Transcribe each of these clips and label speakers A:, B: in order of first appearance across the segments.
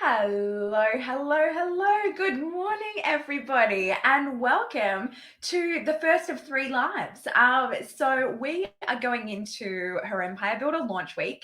A: Hello, hello, hello. Good morning, everybody, and welcome to the first of 3 lives. So we are going into her Empire Builder launch week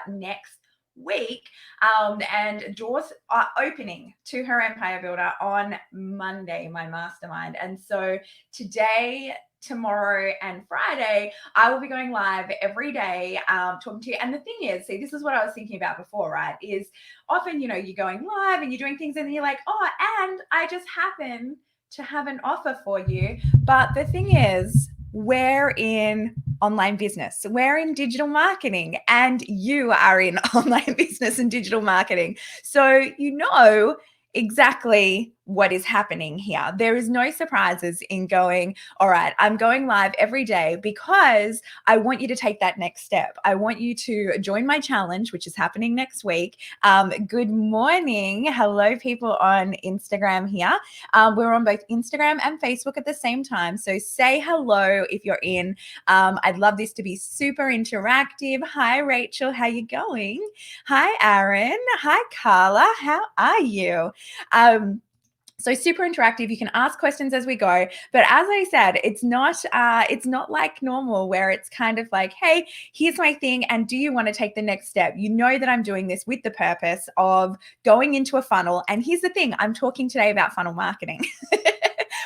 A: next week, and doors are opening to her Empire Builder on Monday, my mastermind. And so today, tomorrow, and Friday, I will be going live every day, talking to you. And the thing is, see, this is what I was thinking about before, right? Is often, you're going live and you're doing things and you're like, oh, and I just happen to have an offer for you. But the thing is, we're in online business, we're in digital marketing, and you are in online business and digital marketing. So, exactly what is happening here. There is no surprises in going, all right, I'm going live every day because I want you to take that next step. I want you to join my challenge, which is happening next week. Good morning. Hello, people on Instagram here. We're on both Instagram and Facebook at the same time. So say hello if you're in. I'd love this to be super interactive. Hi, Rachel. How you going? Hi, Aaron. Hi, Carla. How are you? So super interactive. You can ask questions as we go. But as I said, it's not like normal where it's kind of like, hey, here's my thing, and do you want to take the next step? You know that I'm doing this with the purpose of going into a funnel. And here's the thing, I'm talking today about funnel marketing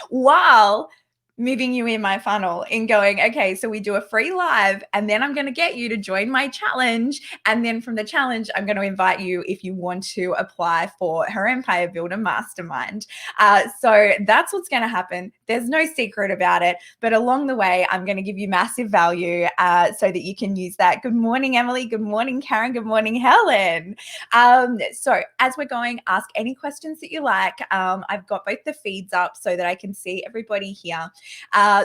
A: while moving you in my funnel and going, okay, so we do a free live and then I'm going to get you to join my challenge. And then from the challenge, I'm going to invite you if you want to apply for her Empire Builder Mastermind. So that's what's going to happen. There's no secret about it, but along the way, I'm going to give you massive value so that you can use that. Good morning, Emily. Good morning, Karen. Good morning, Helen. So as we're going, ask any questions that you like. I've got both the feeds up so that I can see everybody here.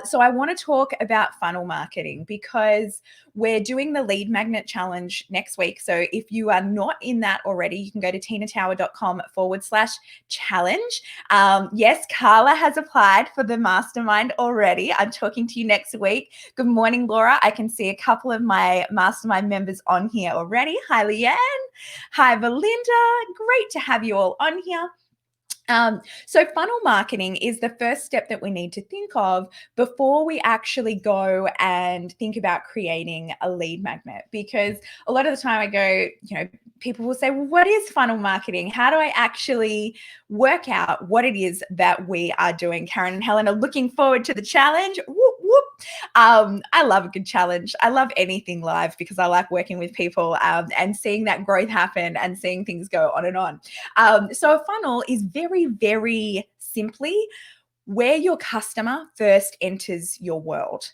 A: So I want to talk about funnel marketing because we're doing the lead magnet challenge next week. So if you are not in that already, you can go to tinatower.com/challenge. Yes, Carla has applied for the mastermind already. I'm talking to you next week. Good morning, Laura. I can see a couple of my mastermind members on here already. Hi, Leanne. Hi, Belinda. Great to have you all on here. So funnel marketing is the first step that we need to think of before we actually go and think about creating a lead magnet. Because a lot of the time I go, people will say, well, what is funnel marketing? How do I actually work out what it is that we are doing? Karen and Helen are looking forward to the challenge. Whoop, whoop. I love a good challenge. I love anything live because I like working with people and seeing that growth happen and seeing things go on and on. So a funnel is very, very simply where your customer first enters your world.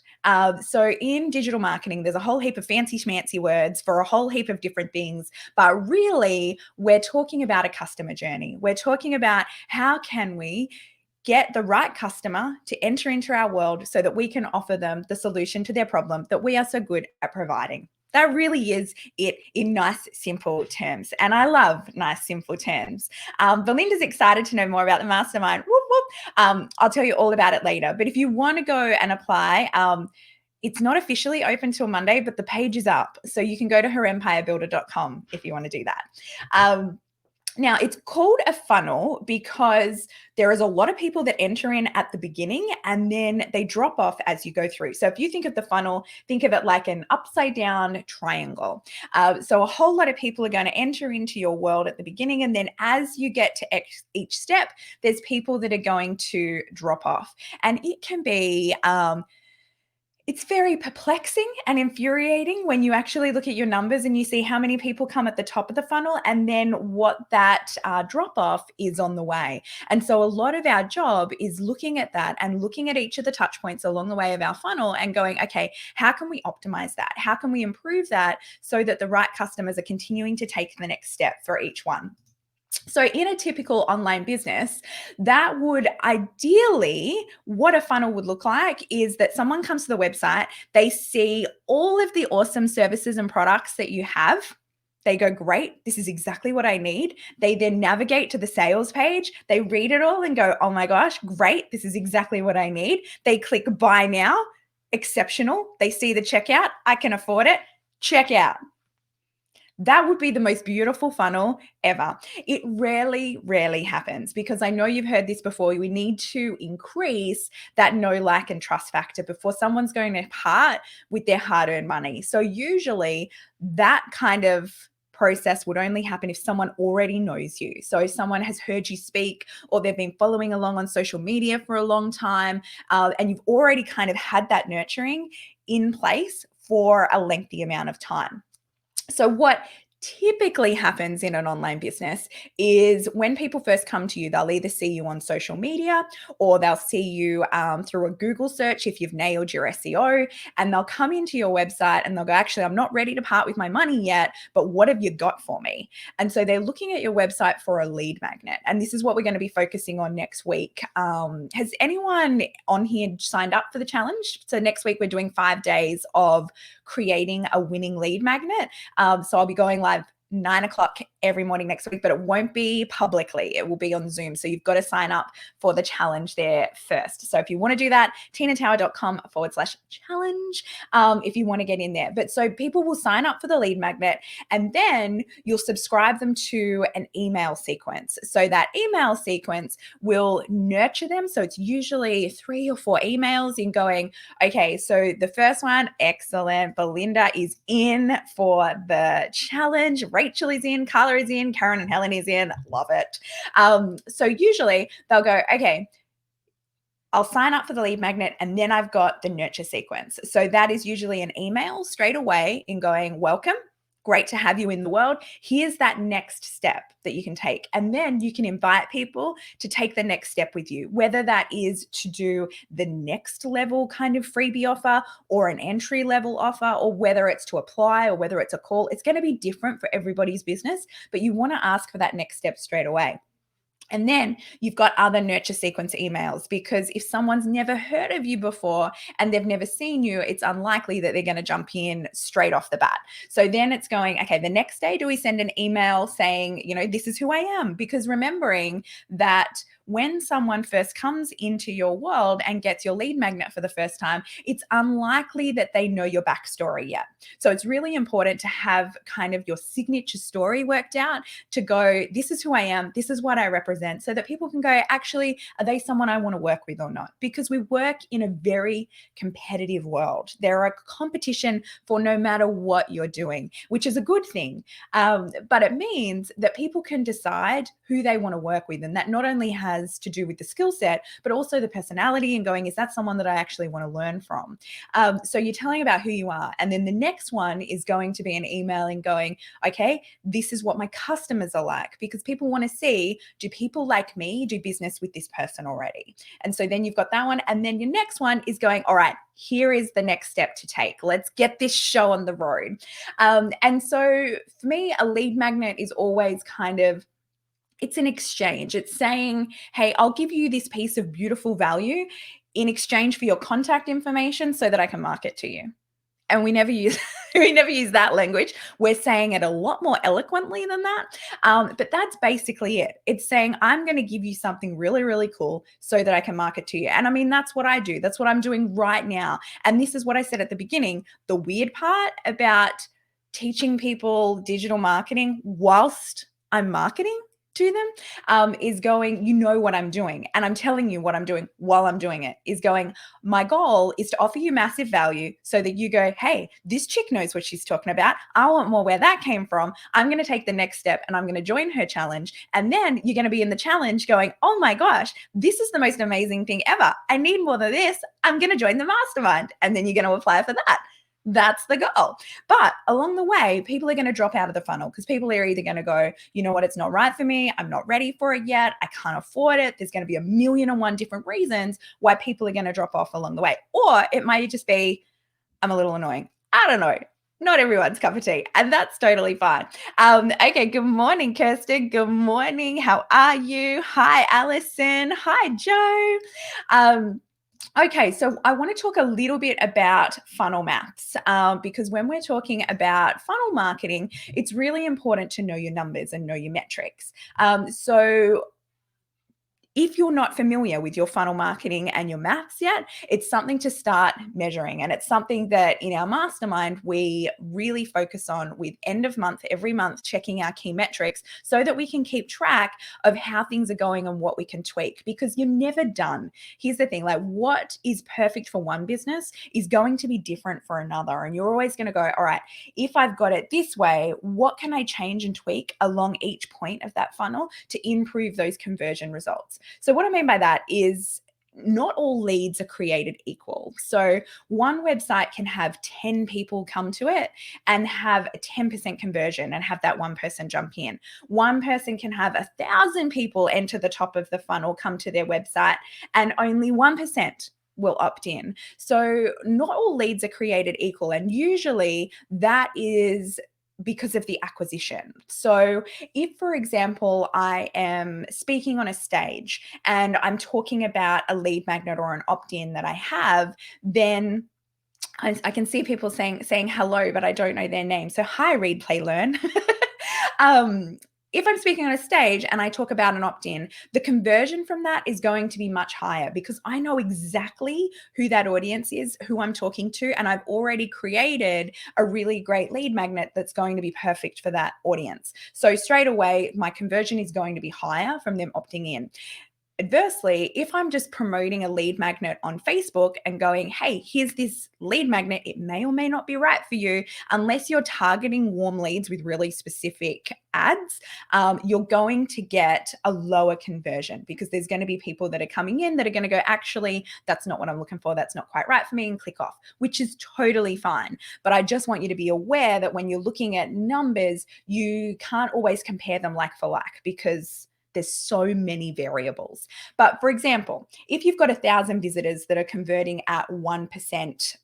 A: So in digital marketing, there's a whole heap of fancy schmancy words for a whole heap of different things, but really we're talking about a customer journey. We're talking about how can we get the right customer to enter into our world so that we can offer them the solution to their problem that we are so good at providing. That really is it in nice, simple terms. And I love nice, simple terms. Belinda's excited to know more about the mastermind. Whoop, whoop. I'll tell you all about it later. But if you want to go and apply, it's not officially open till Monday, but the page is up. So you can go to herempirebuilder.com if you want to do that. Now, it's called a funnel because there is a lot of people that enter in at the beginning and then they drop off as you go through. So if you think of the funnel, think of it like an upside down triangle. So a whole lot of people are going to enter into your world at the beginning. And then as you get to each step, there's people that are going to drop off. And it can be it's very perplexing and infuriating when you actually look at your numbers and you see how many people come at the top of the funnel and then what that drop off is on the way. And so a lot of our job is looking at that and looking at each of the touch points along the way of our funnel and going, okay, how can we optimize that? How can we improve that so that the right customers are continuing to take the next step for each one? So in a typical online business, that would ideally, what a funnel would look like is that someone comes to the website, they see all of the awesome services and products that you have. They go, great, this is exactly what I need. They then navigate to the sales page. They read it all and go, oh my gosh, great, this is exactly what I need. They click buy now, exceptional. They see the checkout, I can afford it, check out. That would be the most beautiful funnel ever. It rarely, rarely happens because I know you've heard this before. We need to increase that know, like, and trust factor before someone's going to part with their hard earned money. So, usually, that kind of process would only happen if someone already knows you. So, if someone has heard you speak or they've been following along on social media for a long time, and you've already kind of had that nurturing in place for a lengthy amount of time. So, what typically happens in an online business is when people first come to you, they'll either see you on social media or they'll see you through a Google search if you've nailed your SEO, and they'll come into your website and they'll go, actually, I'm not ready to part with my money yet, but what have you got for me? And so they're looking at your website for a lead magnet. And this is what we're going to be focusing on next week. Has anyone on here signed up for the challenge? So next week, we're doing 5 days of creating a winning lead magnet. So I'll be going live 9 o'clock every morning next week, but it won't be publicly. It will be on Zoom. So you've got to sign up for the challenge there first. So if you want to do that, tinatower.com/challenge if you want to get in there. But so people will sign up for the lead magnet and then you'll subscribe them to an email sequence. So that email sequence will nurture them. So it's usually 3 or 4 emails in going, okay, so the first one, excellent. Belinda is in for the challenge. Rachel is in, Carla is in, Karen and Helen is in. Love it. So usually they'll go, okay, I'll sign up for the lead magnet and then I've got the nurture sequence. So that is usually an email straight away in going, welcome. Great to have you in the world. Here's that next step that you can take. And then you can invite people to take the next step with you, whether that is to do the next level kind of freebie offer or an entry level offer, or whether it's to apply or whether it's a call. It's going to be different for everybody's business, but you want to ask for that next step straight away. And then you've got other nurture sequence emails, because if someone's never heard of you before and they've never seen you, it's unlikely that they're going to jump in straight off the bat. So then it's going, okay, the next day, do we send an email saying, this is who I am? Because remembering that when someone first comes into your world and gets your lead magnet for the first time, it's unlikely that they know your backstory yet. So it's really important to have kind of your signature story worked out, to go, this is who I am, this is what I represent, so that people can go, actually, are they someone I want to work with or not? Because we work in a very competitive world. There are competition for no matter what you're doing, which is a good thing. But it means that people can decide who they want to work with. And that not only has to do with the skill set, but also the personality, and going, is that someone that I actually want to learn from? So you're telling about who you are. And then the next one is going to be an email and going, okay, this is what my customers are like, because people want to see, do people like me do business with this person already? And so then you've got that one. And then your next one is going, all right, here is the next step to take. Let's get this show on the road. And so for me, a lead magnet is always kind of, it's an exchange. It's saying, hey, I'll give you this piece of beautiful value in exchange for your contact information so that I can market to you. And we never use that language. We're saying it a lot more eloquently than that. But that's basically it. It's saying, I'm going to give you something really, really cool so that I can market to you. And I mean, that's what I do. That's what I'm doing right now. And this is what I said at the beginning. The weird part about teaching people digital marketing whilst I'm marketing to them is going, what I'm doing. And I'm telling you what I'm doing while I'm doing it, is going, my goal is to offer you massive value so that you go, hey, this chick knows what she's talking about. I want more where that came from. I'm going to take the next step and I'm going to join her challenge. And then you're going to be in the challenge going, oh my gosh, this is the most amazing thing ever. I need more than this. I'm going to join the mastermind. And then you're going to apply for that. That's the goal. But along the way, people are going to drop out of the funnel, because people are either going to go, you know what, it's not right for me. I'm not ready for it yet. I can't afford it. There's going to be 1,000,001 different reasons why people are going to drop off along the way. Or it might just be, I'm a little annoying. I don't know. Not everyone's cup of tea, and that's totally fine. Okay, good morning, Kirsten. Good morning. How are you? Hi, Allison. Hi, Joe. Okay, so I want to talk a little bit about funnel maths, because when we're talking about funnel marketing, it's really important to know your numbers and know your metrics. So if you're not familiar with your funnel marketing and your maths yet, it's something to start measuring. And it's something that in our mastermind, we really focus on with end of month, every month, checking our key metrics so that we can keep track of how things are going and what we can tweak, because you're never done. Here's the thing, like what is perfect for one business is going to be different for another. And you're always going to go, all right, if I've got it this way, what can I change and tweak along each point of that funnel to improve those conversion results? So what I mean by that is not all leads are created equal. So one website can have 10 people come to it and have a 10% conversion and have that one person jump in. One person can have 1,000 people enter the top of the funnel, come to their website, and only 1% will opt in. So not all leads are created equal. And usually that is because of the acquisition. So if, for example, I am speaking on a stage and I'm talking about a lead magnet or an opt-in that I have, then I can see people saying hello, but I don't know their name. So hi, read, play, learn. If I'm speaking on a stage and I talk about an opt-in, the conversion from that is going to be much higher because I know exactly who that audience is, who I'm talking to, and I've already created a really great lead magnet that's going to be perfect for that audience. So straight away, my conversion is going to be higher from them opting in. Adversely, if I'm just promoting a lead magnet on Facebook and going, hey, here's this lead magnet, it may or may not be right for you, unless you're targeting warm leads with really specific ads, you're going to get a lower conversion because there's going to be people that are coming in that are going to go, actually, that's not what I'm looking for. That's not quite right for me, and click off, which is totally fine. But I just want you to be aware that when you're looking at numbers, you can't always compare them like for like because there's so many variables. But for example, if you've got 1,000 visitors that are converting at 1%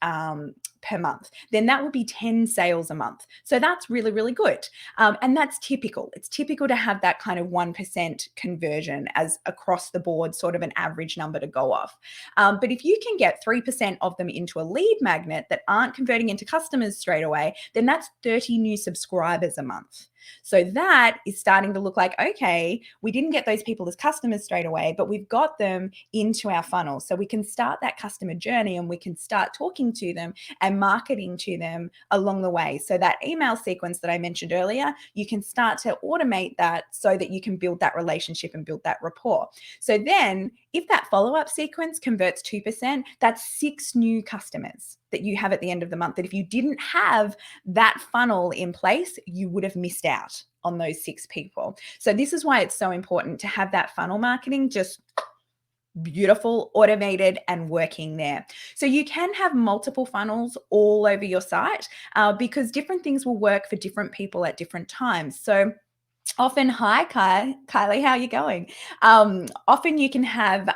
A: per month, then that would be 10 sales a month. So that's really, really good. And that's typical. It's typical to have that kind of 1% conversion as across the board, sort of an average number to go off. But if you can get 3% of them into a lead magnet that aren't converting into customers straight away, then that's 30 new subscribers a month. So that is starting to look like, okay, we didn't get those people as customers straight away, but we've got them into our funnel. So we can start that customer journey and we can start talking to them and marketing to them along the way. So that email sequence that I mentioned earlier, you can start to automate that so that you can build that relationship and build that rapport. So then if that follow-up sequence converts 2%, that's 6 new customers that you have at the end of the month, that if you didn't have that funnel in place, you would have missed out on those 6 people. So this is why it's so important to have that funnel marketing just beautiful, automated, and working there. So you can have multiple funnels all over your site because different things will work for different people at different times. So often, hi, Kylie, how are you going? Often you can have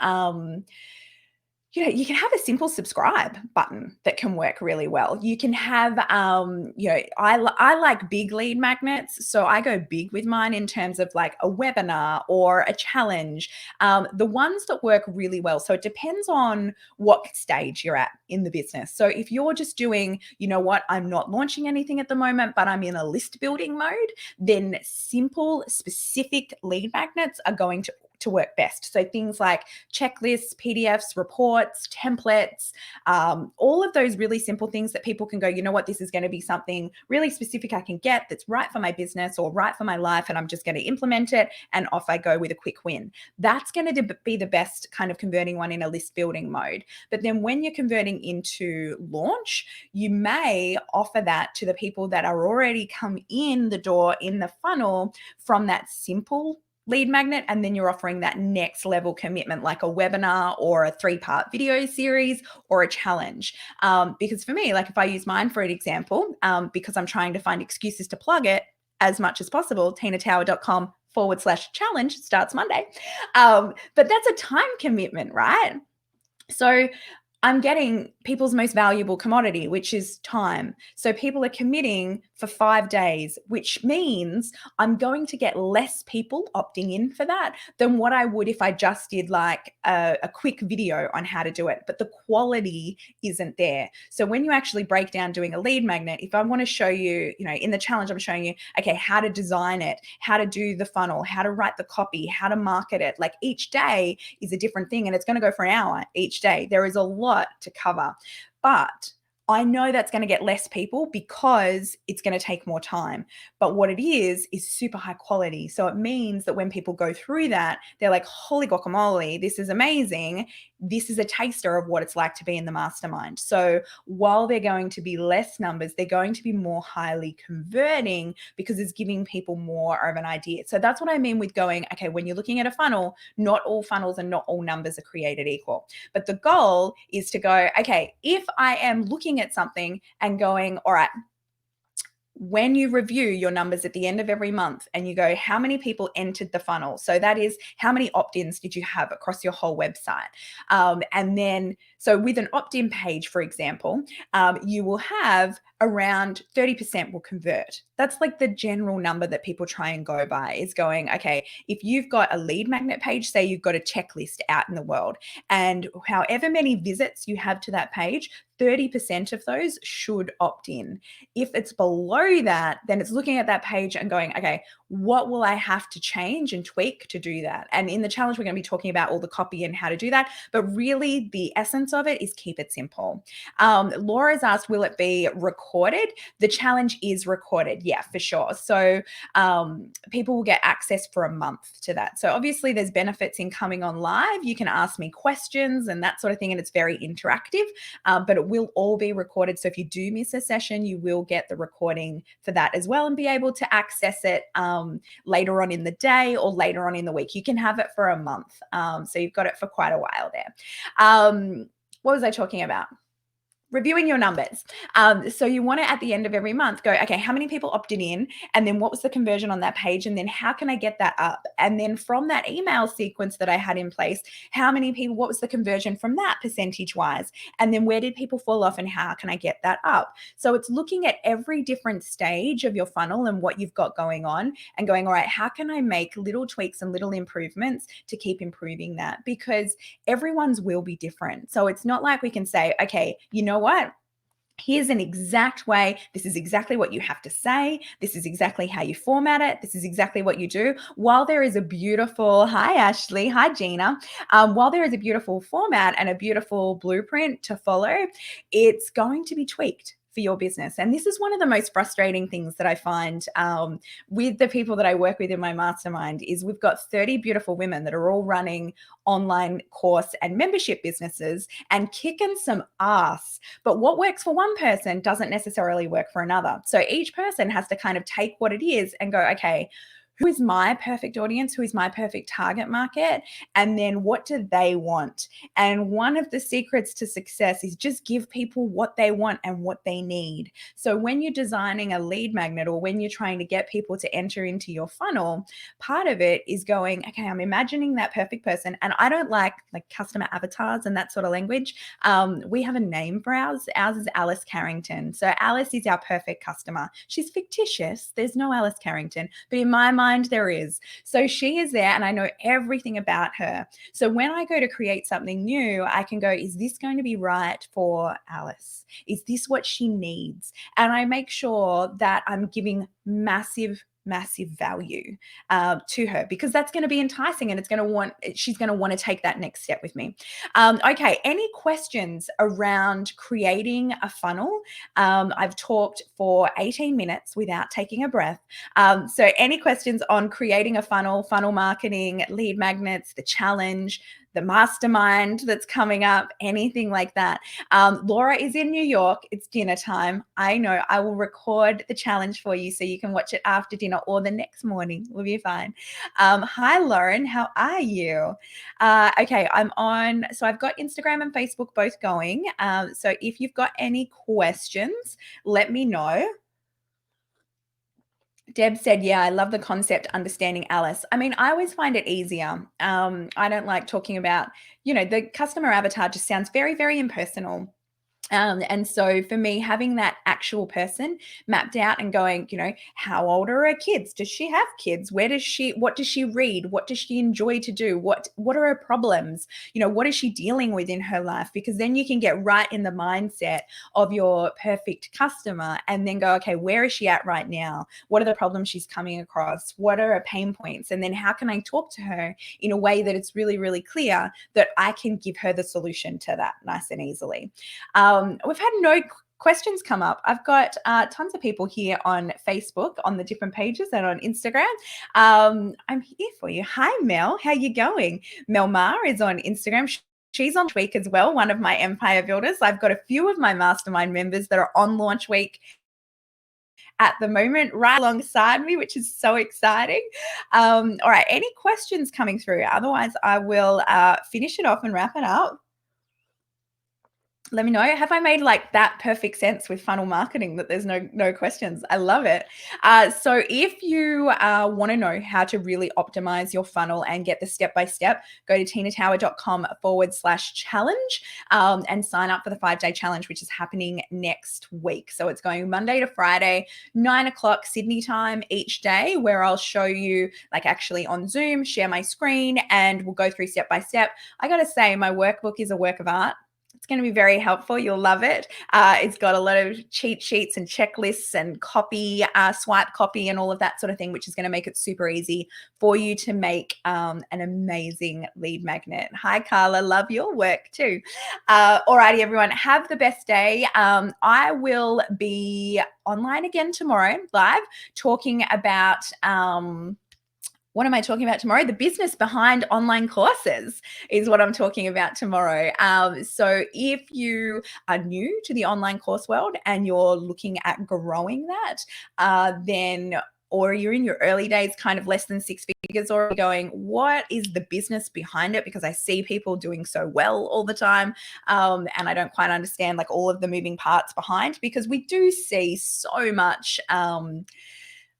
A: you can have a simple subscribe button that can work really well. You can have, I like big lead magnets. So I go big with mine in terms of like a webinar or a challenge, the ones that work really well. So it depends on what stage you're at in the business. So if you're just doing, you know what, I'm not launching anything at the moment, but I'm in a list building mode, then simple, specific lead magnets are going to work best. So things like checklists, PDFs, reports, templates, all of those really simple things that people can go, you know what, this is going to be something really specific I can get that's right for my business or right for my life, and I'm just going to implement it, and off I go with a quick win. That's going to be the best kind of converting one in a list building mode. But then when you're converting into launch, you may offer that to the people that are already come in the door in the funnel from that simple lead magnet, and then you're offering that next level commitment like a webinar or a 3-part video series or a challenge. Because for me, like if I use mine for an example, because I'm trying to find excuses to plug it as much as possible, tinatower.com/challenge starts Monday. But that's a time commitment, right? So I'm getting people's most valuable commodity, which is time. So people are committing for 5 days, which means I'm going to get less people opting in for that than what I would if I just did like a quick video on how to do it. But the quality isn't there. So when you actually break down doing a lead magnet, if I want to show you, in the challenge, I'm showing you, okay, how to design it, how to do the funnel, how to write the copy, how to market it. Like each day is a different thing and it's going to go for an hour each day. There is a lot to cover. But I know that's going to get less people because it's going to take more time. But what it is super high quality. So it means that when people go through that, they're like, holy guacamole, this is amazing. This is a taster of what it's like to be in the mastermind. So while they're going to be less numbers, they're going to be more highly converting because it's giving people more of an idea. So that's what I mean with going, okay, when you're looking at a funnel, not all funnels and not all numbers are created equal. But the goal is to go, okay, if I am looking at something and going, all right, when you review your numbers at the end of every month and you go, how many people entered the funnel? So that is how many opt-ins did you have across your whole website? And then, so with an opt-in page, for example, you will have around 30% will convert. That's like the general number that people try and go by is going, okay, if you've got a lead magnet page, say you've got a checklist out in the world and however many visits you have to that page, 30% of those should opt in. If it's below that, then it's looking at that page and going, okay, what will I have to change and tweak to do that? And in the challenge, we're going to be talking about all the copy and how to do that. But really, the essence of it is keep it simple. Laura's asked, will it be recorded? The challenge is recorded. Yeah, for sure. So people will get access for a month to that. So obviously, there's benefits in coming on live. You can ask me questions and that sort of thing. And it's very interactive, but it will all be recorded. So if you do miss a session, you will get the recording for that as well and be able to access it later on in the day or later on in the week. You can have it for a month. So you've got it for quite a while there. What was I talking about? Reviewing your numbers. So you want to, at the end of every month, go, okay, how many people opted in? And then what was the conversion on that page? And then how can I get that up? And then from that email sequence that I had in place, how many people, what was the conversion from that percentage wise? And then where did people fall off and how can I get that up? So it's looking at every different stage of your funnel and what you've got going on and going, all right, how can I make little tweaks and little improvements to keep improving that? Because everyone's will be different. So it's not like we can say, okay, you know what? Here's an exact way. This is exactly what you have to say. This is exactly how you format it. This is exactly what you do. While there is a beautiful, hi, Ashley, hi, Gina. While there is a beautiful format and a beautiful blueprint to follow, it's going to be tweaked for your business. And this is one of the most frustrating things that I find with the people that I work with in my mastermind is we've got 30 beautiful women that are all running online course and membership businesses and kicking some ass. But what works for one person doesn't necessarily work for another. So each person has to kind of take what it is and go, okay, who is my perfect audience? Who is my perfect target market? And then what do they want? And one of the secrets to success is just give people what they want and what they need. So when you're designing a lead magnet or when you're trying to get people to enter into your funnel, part of it is going, okay, I'm imagining that perfect person. And I don't like customer avatars and that sort of language. We have a name for ours. Ours is Alice Carrington. So Alice is our perfect customer. She's fictitious. There's no Alice Carrington. But in my mind, there is. So she is there and I know everything about her. So when I go to create something new, I can go, is this going to be right for Alice? Is this what she needs? And I make sure that I'm giving massive value to her because that's going to be enticing and she's going to want to take that next step with me. Okay, any questions around creating a funnel? I've talked for 18 minutes without taking a breath. So any questions on creating a funnel marketing, lead magnets, the challenge, the mastermind that's coming up, anything like that. Laura is in New York. It's dinner time. I know. I will record the challenge for you so you can watch it after dinner or the next morning. We'll be fine. Hi, Lauren. How are you? Okay, I'm on. So I've got Instagram and Facebook both going. So if you've got any questions, let me know. Deb said, yeah, I love the concept, understanding Alice. I mean, I always find it easier. I don't like talking about, the customer avatar just sounds very, very impersonal. And so for me, having that actual person mapped out and going, how old are her kids? Does she have kids? What does she read? What does she enjoy to do? What are her problems? What is she dealing with in her life? Because then you can get right in the mindset of your perfect customer and then go, okay, where is she at right now? What are the problems she's coming across? What are her pain points? And then how can I talk to her in a way that it's really, really clear that I can give her the solution to that nice and easily. We've had no questions come up. I've got tons of people here on Facebook, on the different pages, and on Instagram. I'm here for you. Hi, Mel. How you going? Mel Mar is on Instagram. She's on week as well, one of my empire builders. I've got a few of my mastermind members that are on launch week at the moment, right alongside me, which is so exciting. All right, any questions coming through? Otherwise, I will finish it off and wrap it up. Let me know. Have I made like that perfect sense with funnel marketing that there's no questions? I love it. So if you want to know how to really optimize your funnel and get the step-by-step, go to tinatower.com/challenge and sign up for the 5-day challenge, which is happening next week. So it's going Monday to Friday, 9 o'clock Sydney time each day, where I'll show you like actually on Zoom, share my screen, and we'll go through step-by-step. I got to say, my workbook is a work of art. It's going to be very helpful. You'll love it. It's got a lot of cheat sheets and checklists and copy, swipe copy and all of that sort of thing, which is going to make it super easy for you to make an amazing lead magnet. Hi, Carla. Love your work too. Alrighty, everyone. Have the best day. I will be online again tomorrow, live, talking about... what am I talking about tomorrow? The business behind online courses is what I'm talking about tomorrow. So if you are new to the online course world and you're looking at growing that, or you're in your early days, kind of less than 6 figures, or going, what is the business behind it? Because I see people doing so well all the time. And I don't quite understand like all of the moving parts behind, because we do see so much,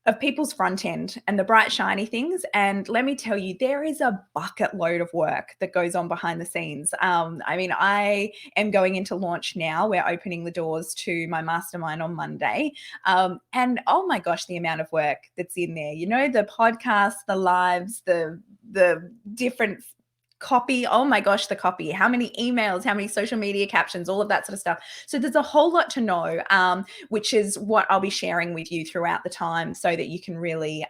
A: of people's front end and the bright, shiny things. And let me tell you, there is a bucket load of work that goes on behind the scenes. I am going into launch now. We're opening the doors to my mastermind on Monday. And oh my gosh, the amount of work that's in there, the podcasts, the lives, the different copy. Oh my gosh, the copy, how many emails, how many social media captions, all of that sort of stuff. So there's a whole lot to know, which is what I'll be sharing with you throughout the time so that you can really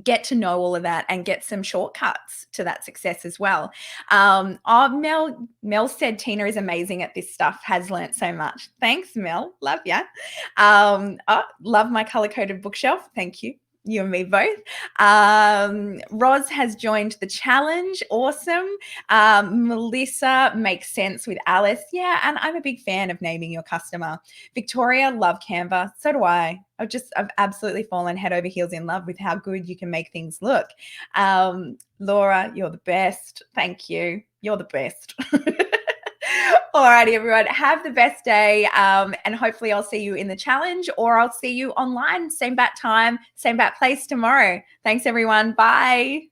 A: get to know all of that and get some shortcuts to that success as well. Mel said Tina is amazing at this stuff, has learnt so much. Thanks, Mel. Love ya. Love my color-coded bookshelf. Thank you. You and me both. Roz has joined the challenge. Awesome. Melissa makes sense with Alice. Yeah, and I'm a big fan of naming your customer. Victoria, love Canva. So do I. I've absolutely fallen head over heels in love with how good you can make things look. Laura, you're the best. Thank you. You're the best. Alrighty, everyone. Have the best day. And hopefully I'll see you in the challenge, or I'll see you online, same bat time, same bat place tomorrow. Thanks, everyone. Bye.